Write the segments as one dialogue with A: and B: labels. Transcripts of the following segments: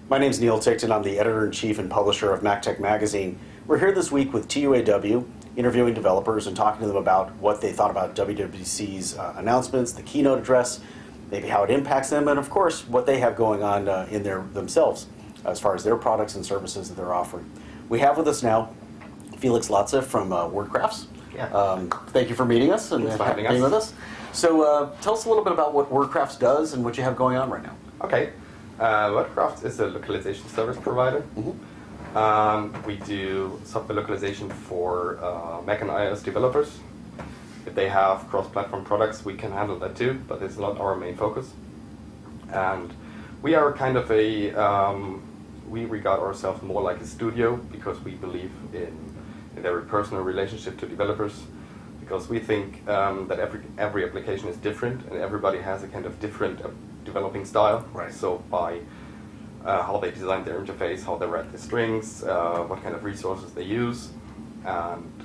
A: My name's Neil Ticktin. I'm the editor-in-chief and publisher of MacTech Magazine. We're here this week with TUAW, interviewing developers and talking to them about what they thought about WWDC's announcements, the keynote address, maybe how it impacts them, and of course, what they have going on in themselves as far as their products and services that they're offering. We have with us now Felix Lotze from Wordcrafts.
B: Yeah.
A: Thank you for meeting us and
B: Thanks for having
A: being
B: us.
A: with us. So tell us a little bit about what Wordcrafts does and what you have going on right now.
B: Okay. Wordcrafts is a localization service provider. We do software localization for Mac and iOS developers. If they have cross-platform products, we can handle that too, but it's not our main focus. And we are kind of we regard ourselves more like a studio because we believe in a very personal relationship to developers, because we think that every application is different and everybody has a kind of different developing style.
A: Right.
B: So by how they design their interface, how they write the strings, what kind of resources they use. And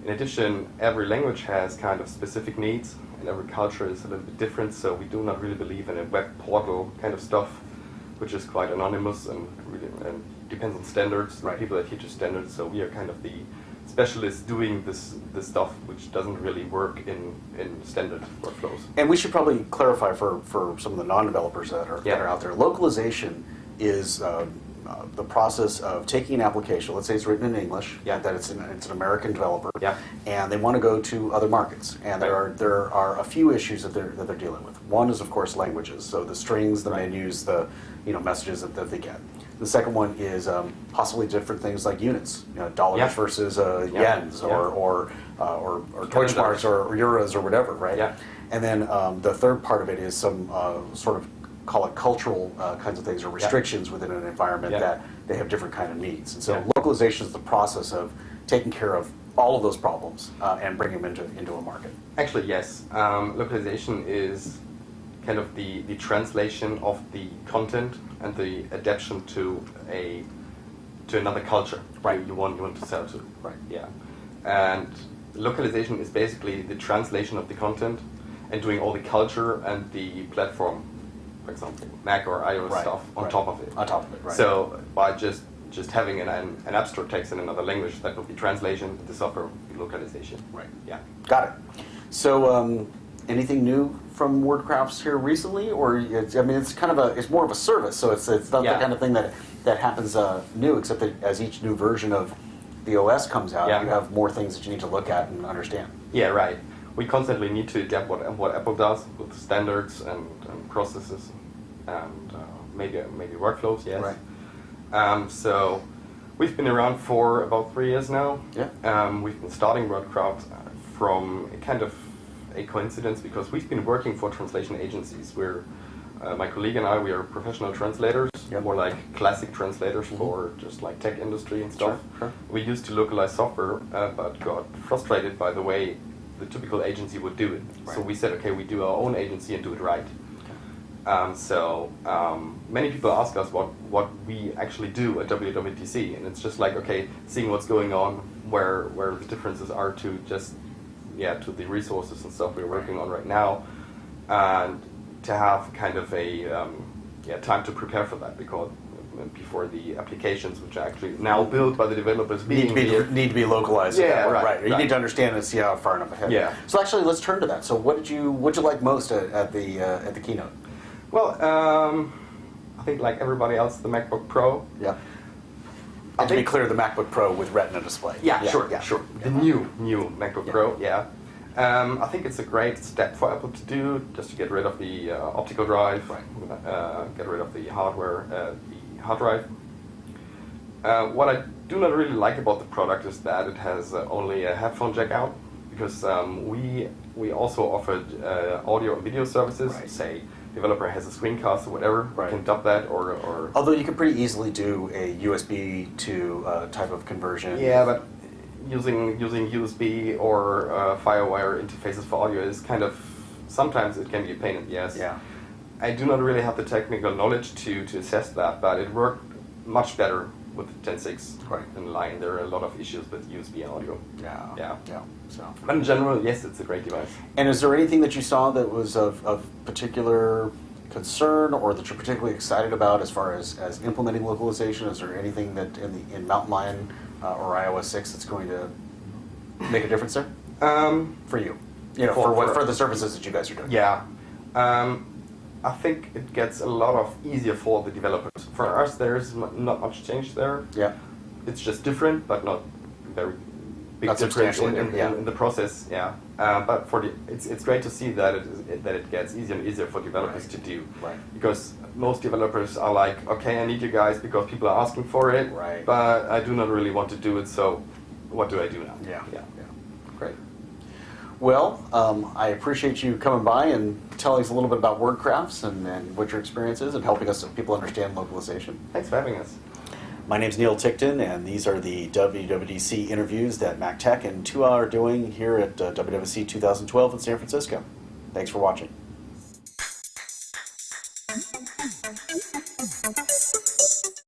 B: in addition, every language has kind of specific needs and every culture is a little bit different, so we do not really believe in a web portal kind of stuff, which is quite anonymous and really depends on standards,
A: Right.
B: people that teach standards, so we are kind of the specialists doing this stuff which doesn't really work in standard workflows.
A: And we should probably clarify for some of the non-developers that are out there. Localization is the process of taking an application, let's say it's written in English, that it's an American developer, and they want to go to other markets. And there are a few issues that they're dealing with. One is, of course, languages. So the strings, the menus, the messages that they get. The second one is possibly different things like units, dollars versus yens, or Deutschmarks or euros or whatever, right?
B: Yeah.
A: And then the third part of it is some sort of, call it cultural kinds of things or restrictions within an environment that they have different kind of needs. And so localization is the process of taking care of all of those problems and bringing them into a market.
B: Actually, yes. Localization is kind of the translation of the content and the adaptation to another culture you want to sell to.
A: Right.
B: Yeah. And localization is basically the translation of the content and doing all the culture and the platform, for example, Mac or iOS stuff on top of it.
A: On top of it, right.
B: So by just having an abstract text in another language, that would be translation, the software would be localization.
A: Right.
B: Yeah.
A: Got it. So anything new from Wordcrafts here recently, or it's kind of it's more of a service, so it's not the kind of thing that happens new, except that as each new version of the OS comes out, you have more things that you need to look at and understand.
B: Yeah, right. We constantly need to adapt what Apple does with standards and processes and maybe workflows. Yes.
A: Right.
B: So we've been around for about 3 years now.
A: Yeah.
B: We've been starting Wordcrafts from kind of a coincidence because we've been working for translation agencies. My colleague and I, we are professional translators, more like classic translators for just like tech industry and stuff.
A: Sure.
B: We used to localize software, but got frustrated by the way the typical agency would do it.
A: Right.
B: So we said, okay, we do our own agency and do it right. So many people ask us what we actually do at WWDC, and it's just like, okay, seeing what's going on, where the differences are to just to the resources and stuff we're working on right now, and to have kind of a time to prepare for that, because before the applications, which are actually now built by the developers,
A: need to be localized.
B: Right.
A: You need to understand and see how far enough ahead.
B: Yeah.
A: So actually, let's turn to that. So what'd you like most at the keynote?
B: Well, I think like everybody else, the MacBook Pro.
A: Yeah. And to be clear, the MacBook Pro with Retina display.
B: Sure. The new MacBook Pro. Yeah. I think it's a great step for Apple to do, just to get rid of the optical drive, get rid of the hardware, the hard drive. What I do not really like about the product is that it has only a headphone jack out, because we also offered audio and video services. Say developer has a screencast or whatever, you can dub that or.
A: Although you can pretty easily do a USB to type of conversion.
B: Yeah, but using USB or FireWire interfaces for audio is kind of, sometimes it can be a pain in the ass.
A: Yeah.
B: I do not really have the technical knowledge to assess that, but it worked much better with 10.6 in line. There are a lot of issues with USB audio.
A: Yeah. So.
B: But in general, yes, it's a great device.
A: And is there anything that you saw that was of particular concern or that you're particularly excited about as far as implementing localization? Is there anything that in Mountain Lion or iOS 6 that's going to make a difference there for you? You know, for the services that you guys are doing.
B: Yeah. I think it gets a lot of easier for the developers. For us, there's not much change there.
A: Yeah.
B: It's just different, but not very big
A: Not
B: difference
A: substantial,
B: in the process. Yeah. But for it's great to see that it gets easier and easier for developers to do.
A: Right.
B: Because most developers are like, okay, I need you guys because people are asking for it.
A: Right.
B: But I do not really want to do it. So, what do I do now?
A: Yeah.
B: Great.
A: Well, I appreciate you coming by and telling us a little bit about Wordcrafts and what your experience is and helping us people understand localization.
B: Thanks for having us.
A: My name's Neil Ticktin, and these are the WWDC interviews that MacTech and 2 are doing here at WWDC 2012 in San Francisco. Thanks for watching.